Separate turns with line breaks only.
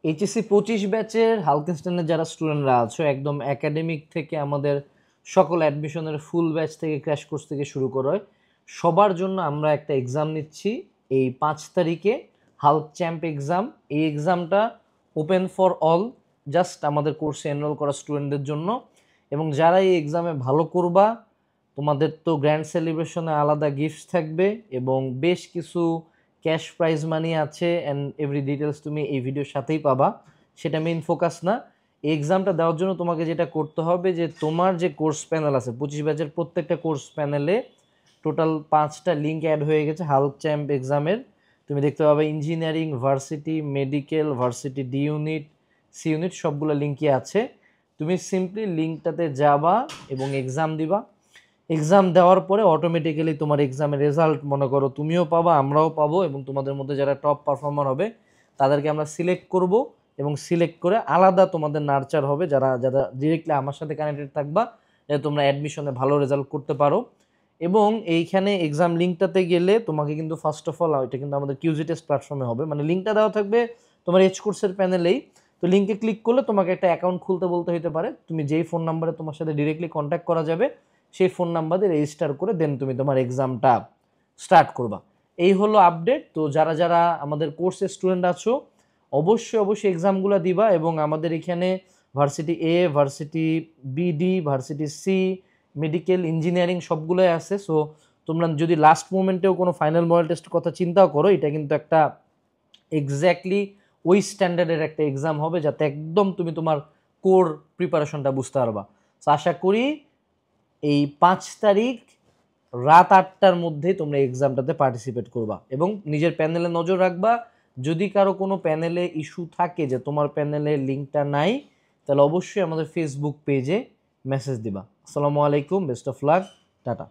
HSC 25 ব্যাচের হালকেনস্টাইনের যারা স্টুডেন্টরা আছো একদম একাডেমিক থেকে আমাদের সকল অ্যাডমিশনের ফুল ব্যাচ থেকে ক্র্যাশ কোর্স থেকে শুরু করে সবার জন্য আমরা একটা এক্সাম নিচ্ছি এই 5 তারিখে, হাল্ক চ্যাম্প এক্সাম। এই এক্সামটা ওপেন ফর অল, জাস্ট আমাদের কোর্সে এনরোল করা স্টুডেন্টদের জন্য। এবং যারা এই এক্সামে ভালো করবা তোমাদের তো গ্র্যান্ড সেলিব্রেশনে আলাদা গিফট থাকবে এবং বেশ কিছু ক্যাশ প্রাইজ মানি আছে অ্যান্ড এভরি ডিটেলস তুমি এই ভিডিওর সাথেই পাবা। সেটা মেইন ফোকাস না। এই এক্সামটা দেওয়ার জন্য তোমাকে যেটা করতে হবে যে তোমার যে কোর্স প্যানেল আছে 25 ব্যাচের প্রত্যেকটা কোর্স প্যানেলে টোটাল 5টা লিঙ্ক অ্যাড হয়ে গেছে হাল্ক চ্যাম্প এক্সামের। তুমি দেখতে পাবে engineering, varsity, medical, varsity D unit, C unit সবগুলো লিঙ্কই আছে। তুমি সিম্পলি লিঙ্কটাতে যাবা এবং এক্সাম দিবা। এক্সাম দেওয়ার পরে অটোমেটিক্যালি তোমার এক্সামের রেজাল্ট মনে করো তুমিও পাবা, আমরাও পাবো, এবং তোমাদের মধ্যে যারা টপ পারফর্মার হবে তাদেরকে আমরা সিলেক্ট করব এবং সিলেক্ট করে আলাদা তোমাদের নার্চার হবে যারা যারা ডিরেক্টলি আমার সাথে কানেক্টেড থাকবা, যাতে তোমরা অ্যাডমিশনে ভালো রেজাল্ট করতে পারো। এবং এইখানে এক্সাম লিঙ্কটাতে গেলে তোমাকে কিন্তু ফার্স্ট অফ অল এটা কিন্তু আমাদের কিউজি টেস্ট প্ল্যাটফর্মে হবে, মানে লিঙ্কটা দেওয়া থাকবে তোমার এইচ কোর্সের প্যানেলেই। তো লিঙ্কে ক্লিক করলে তোমাকে একটা অ্যাকাউন্ট খুলতে বলতে হতে পারে, তুমি যেই ফোন নাম্বারে তোমার সাথে ডিরেক্টলি কন্ট্যাক্ট করা যাবে সেই ফোন নাম্বারে রেজিস্টার করে দেন তুমি তোমার এক্সামটা স্টার্ট করবা। এই হলো আপডেট। তো যারা যারা আমাদের কোর্সের স্টুডেন্ট আছো অবশ্যই অবশ্যই এক্সামগুলো দিবা। এবং আমাদের এখানে varsity A, varsity B D, varsity C, medical, engineering সবগুলোই আছে। সো তোমরা যদি লাস্ট মোমেন্টেও কোনো ফাইনাল মডেল টেস্টের কথা চিন্তাও করো, এটা কিন্তু একটা এক্স্যাক্টলি ওই স্ট্যান্ডার্ডের একটা এক্সাম হবে যাতে একদম তুমি তোমার কোর প্রিপারেশনটা বুঝতে পারবা। সো আশা করি এই 5 তারিখ রাত 8টার মধ্যে তোমরা এক্সামটাতে পার্টিসিপেট করবা এবং নিজের প্যানেলে নজর রাখবা। যদি কারো কোনো প্যানেলে ইস্যু থাকে যে তোমার প্যানেলে লিঙ্কটা নাই, তাহলে অবশ্যই আমাদের ফেসবুক পেজে মেসেজ দিবা। আসসালামু আলাইকুম, বেস্ট অফ লাক, টাটা।